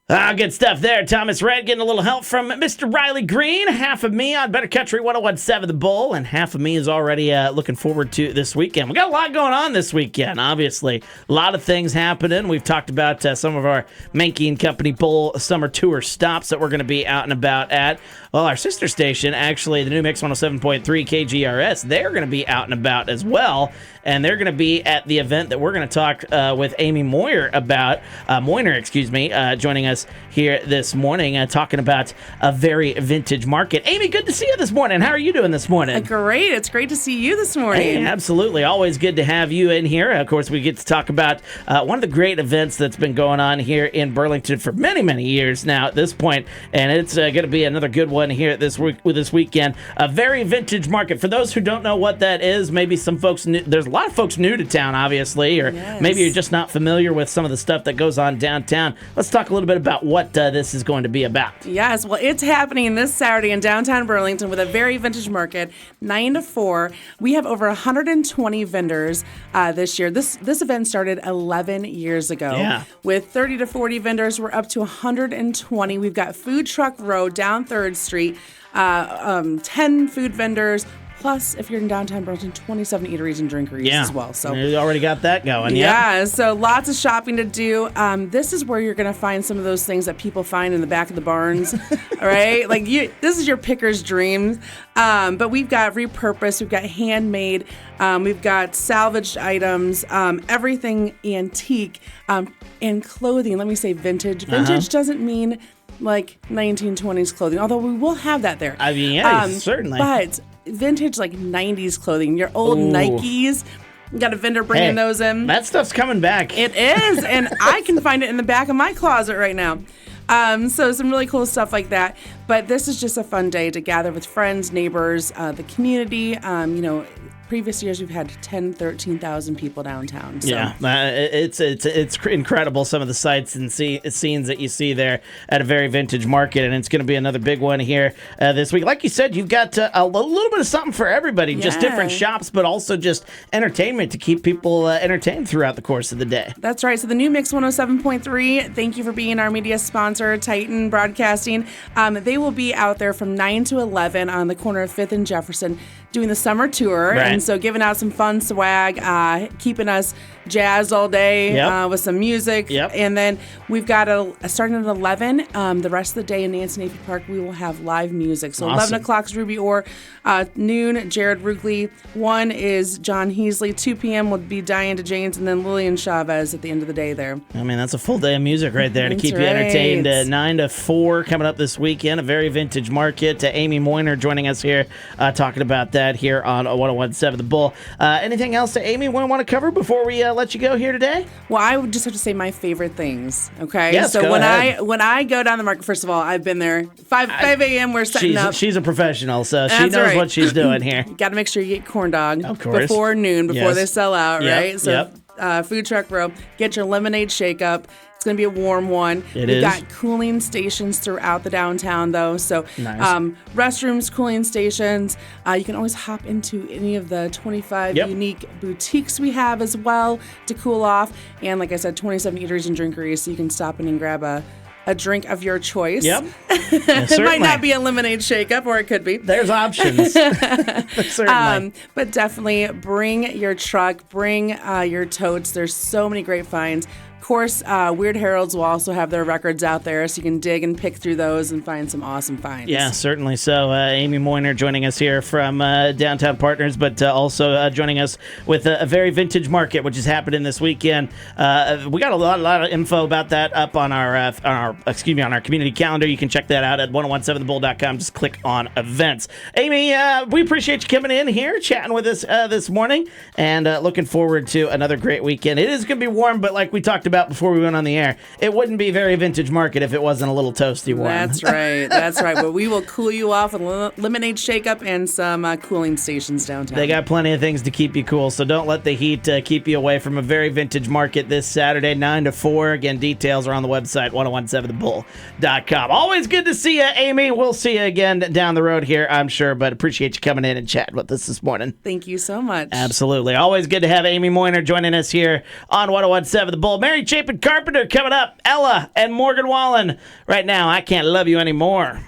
Good stuff there. Thomas Red getting a little help from Mr. Riley Green. Half of me on Better Country 101.7 The Bull, and half of me is already looking forward to this weekend. We got a lot going on this weekend, obviously. A lot of things happening. We've talked about some of our Mankey and Company Bull Summer Tour stops that we're going to be out and about at. Well, our sister station, actually, the new Mix 107.3 KGRS, they're going to be out and about as well. And they're going to be at the event that we're going to talk with Amy Moyner about, joining us here this morning, talking about a very vintage market. Amy, good to see you this morning. How are you doing this morning? Great. It's great to see you this morning. Hey, absolutely. Always good to have you in here. Of course, we get to talk about one of the great events that's been going on here in Burlington for many, many years now at this point, and it's going to be another good one here this weekend. A very vintage market. For those who don't know what that is, maybe some folks there's a lot of folks new to town, obviously, or maybe you're just not familiar with some of the stuff that goes on downtown. Let's talk a little bit about what this is going to be about. Yes, well, it's happening this Saturday in downtown Burlington with a very vintage market, 9 to 4. We have over 120 vendors this year. This event started 11 years ago. Yeah. With 30 to 40 vendors, we're up to 120. We've got Food Truck Row down 3rd Street, 10 food vendors. Plus, if you're in downtown Burlington, 27 eateries and drinkeries as well. So you already got that going. Yeah, so lots of shopping to do. This is where you're going to find some of those things that people find in the back of the barns, all right? Like, this is your picker's dream. But we've got repurposed, we've got handmade, we've got salvaged items, everything antique, and clothing. Let me say vintage. Vintage doesn't mean like 1920s clothing, although we will have that there. I mean, certainly. But vintage, like 90s clothing, your old Nikes. You got a vendor bringing those in. That stuff's coming back. It is, and I can find it in the back of my closet right now. So some really cool stuff like that. But this is just a fun day to gather with friends, neighbors, the community. Previous years we've had 10, 13,000 people downtown. So. Yeah, it's incredible, some of the sights and scenes that you see there at a very vintage market, and it's going to be another big one here this week. Like you said, you've got a little bit of something for everybody, just different shops, but also just entertainment to keep people entertained throughout the course of the day. That's right. So the new Mix 107.3, thank you for being our media sponsor, Titan Broadcasting. They will be out there from 9 to 11 on the corner of 5th and Jefferson doing the summer tour. Right. And so giving out some fun swag, keeping us jazzed all day with some music. Yep. And then we've got starting at 11, the rest of the day in Nancy Navy Park, we will have live music. So awesome. 11 o'clock is Ruby Orr, noon, Jared Rugley, 1 is John Heasley, 2 p.m. will be Diane DeJanes, and then Lillian Chavez at the end of the day there. I mean, that's a full day of music right there to keep you entertained. 9 to 4 coming up this weekend, a very vintage market. Amy Moyner joining us here, talking about that here on 101.7 The Bull. Anything else that Amy want to cover before we let you go here today? Well, I would just have to say my favorite things. Okay. Yes, so go ahead. when I go down the market, first of all, I've been there 5 a.m. We're setting up. She's a professional, so she That's knows right. what she's doing here. You got to make sure you get corn dog before noon, before they sell out, right? So Food Truck Row, get your lemonade shake up. It's going to be a warm one. We've got cooling stations throughout the downtown, though. So nice. Restrooms, cooling stations. You can always hop into any of the 25 unique boutiques we have as well to cool off. And like I said, 27 eateries and drinkeries, so you can stop in and grab a drink of your choice. Yep. It might not be a lemonade shake-up, or it could be. There's options. Certainly. But definitely bring your truck, bring your totes. There's so many great finds. Of course, Weird Heralds will also have their records out there, so you can dig and pick through those and find some awesome finds. Yeah, certainly. So Amy Moyner joining us here from Downtown Partners, but also joining us with a very vintage market, which is happening this weekend. We got a lot of info about that up on our community calendar. You can check that out at 1017thebull.com. Just click on events. Amy, we appreciate you coming in here, chatting with us this morning, and looking forward to another great weekend. It is going to be warm, but like we talked about before we went on the air, it wouldn't be very vintage market if it wasn't a little toasty warm. That's right. But we will cool you off with a lemonade shake-up and some cooling stations downtown. They got plenty of things to keep you cool, so don't let the heat keep you away from a very vintage market this Saturday, 9 to 4. Again, details are on the website, 1017thebull.com. Always good to see you, Amy. We'll see you again down the road here, I'm sure, but appreciate you coming in and chatting with us this morning. Thank you so much. Absolutely. Always good to have Amy Moyner joining us here on 1017 The Bull. Mary Chapin Carpenter coming up. Ella and Morgan Wallen. Right now, I Can't Love You Anymore.